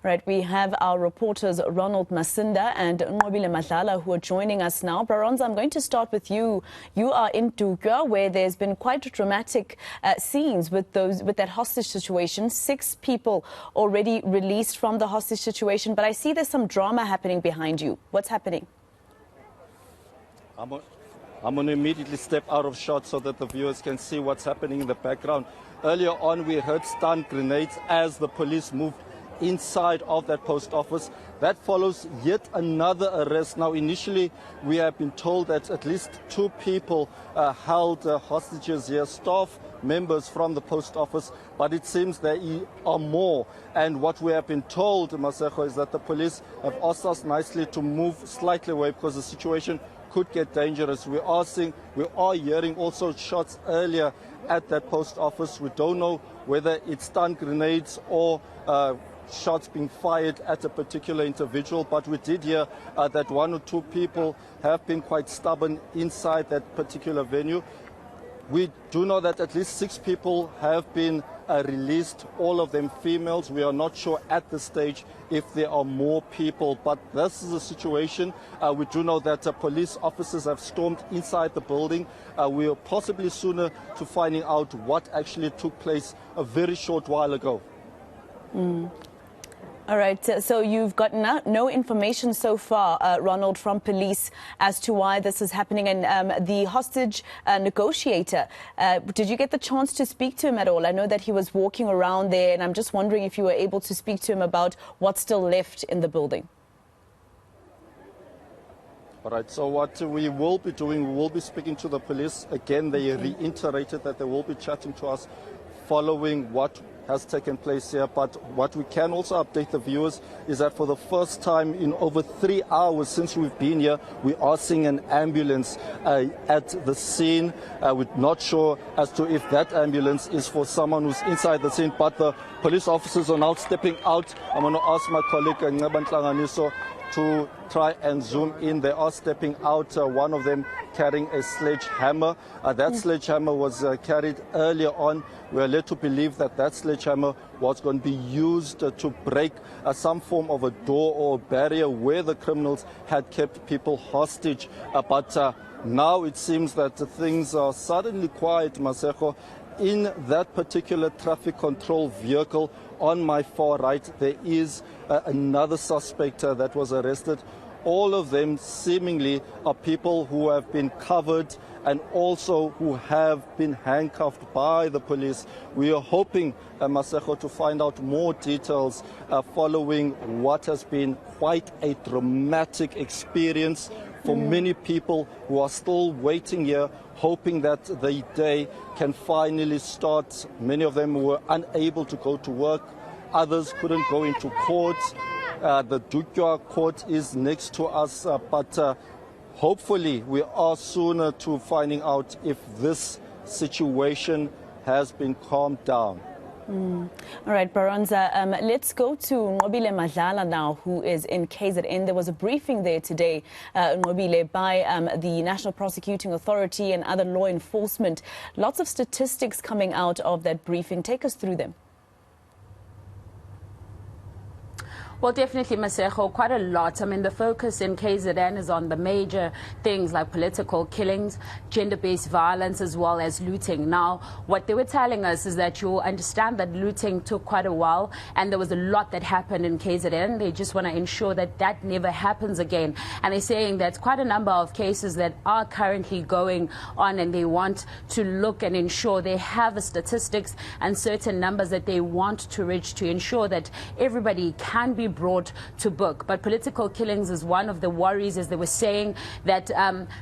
Right, we have our reporters Ronald, Masinda and Nqobile Madlala who are joining us now. Baronza, I'm going to start with you. You are in Nqobile, where there's been quite dramatic scenes with that hostage situation. 6 people already released from the hostage situation, but I see there's some drama happening behind you. What's happening? I'm going to immediately step out of shot so that the viewers can see what's happening in the background. Earlier on, we heard stun grenades as the police moved inside of that post office. That follows yet another arrest. Now, initially, we have been told that at least 2 people held hostages here, staff members from the post office, but it seems there are more. And what we have been told, Masego, is that the police have asked us nicely to move slightly away because the situation could get dangerous. We are hearing also shots earlier at that post office. We don't know whether it's stun grenades or shots being fired at a particular individual, but we did hear that 1 or 2 people have been quite stubborn inside that particular venue. We do know that at least 6 people have been released, all of them females. We are not sure at this stage if there are more people, but this is a situation. We do know that police officers have stormed inside the building. We are possibly sooner to finding out what actually took place a very short while ago. All right, so you've got no information so far, Ronald, from police as to why this is happening. And the hostage negotiator, did you get the chance to speak to him at all? I know that he was walking around there, and I'm just wondering if you were able to speak to him about what's still left in the building. All right, so what we will be doing, we will be speaking to the police. Again, they reiterated that they will be chatting to us following what has taken place here. But what we can also update the viewers is that for the first time in over 3 hours since we've been here, we are seeing an ambulance at the scene. We're not sure as to if that ambulance is for someone who's inside the scene, but the police officers are now stepping out. I'm going to ask my colleague Nqobile to try and zoom in. They are stepping out, one of them carrying a sledgehammer. That sledgehammer was carried earlier on. We are led to believe that that sledgehammer was going to be used to break some form of a door or barrier where the criminals had kept people hostage. But now it seems that things are suddenly quiet, Masego. In that particular traffic control vehicle on my far right, there is another suspect that was arrested. All of them seemingly are people who have been covered and also who have been handcuffed by the police. We are hoping, Masego, to find out more details following what has been quite a dramatic experience for many people who are still waiting here, hoping that the day can finally start. Many of them were unable to go to work. Others couldn't go into court. The Nqobile court is next to us, but hopefully we are sooner to finding out if this situation has been calmed down. All right, Baronza, let's go to Nqobile Madlala now, who is in KZN. There was a briefing there today, Nqobile, by the National Prosecuting Authority and other law enforcement. Lots of statistics coming out of that briefing. Take us through them. Well, definitely, Masego, quite a lot. I mean, the focus in KZN is on the major things like political killings, gender-based violence, as well as looting. Now, what they were telling us is that you'll understand that looting took quite a while, and there was a lot that happened in KZN. They just want to ensure that that never happens again. And they're saying that quite a number of cases that are currently going on, and they want to look and ensure they have statistics and certain numbers that they want to reach to ensure that everybody can be brought to book. But political killings is one of the worries, as they were saying, that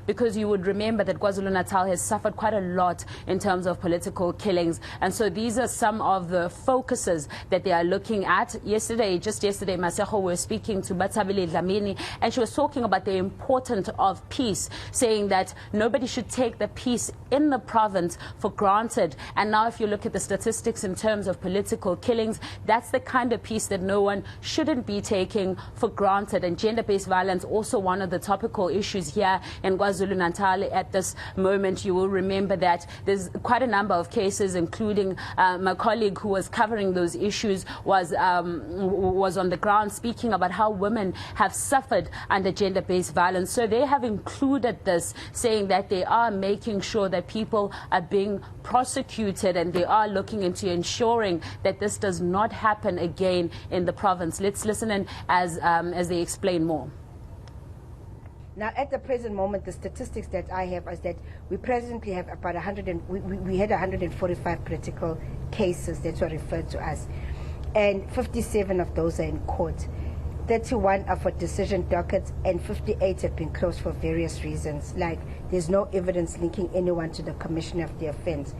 because you would remember that KwaZulu-Natal has suffered quite a lot in terms of political killings. And so these are some of the focuses that they are looking at. Just yesterday, Masego, we were speaking to Batabile Dlamini, and she was talking about the importance of peace, saying that nobody should take the peace in the province for granted. And now if you look at the statistics in terms of political killings, that's the kind of peace that no one shouldn't shouldn't be taken for granted. And gender-based violence, also one of the topical issues here in KwaZulu-Natal at this moment. You will remember that there's quite a number of cases, including my colleague who was covering those issues was on the ground speaking about how women have suffered under gender-based violence. So they have included this, saying that they are making sure that people are being prosecuted and they are looking into ensuring that this does not happen again in the province. Let's listen in as they explain more. Now, at the present moment, the statistics that I have is that we presently have about we had 145 political cases that were referred to us, and 57 of those are in court. 31 are for decision dockets, and 58 have been closed for various reasons, like there's no evidence linking anyone to the commission of the offense.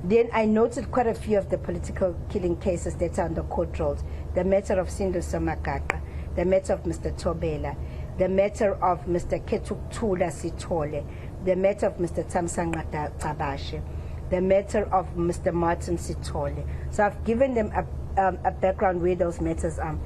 Then I noted quite a few of the political killing cases that are on the court rolls. The matter of Sindu Somagaqa, the matter of Mr. Nqobile, the matter of Mr. Ketuktula Sitole, the matter of Mr. Thamsanqa Tabashe, the matter of Mr. Martin Sitole. So I've given them a background where those matters are.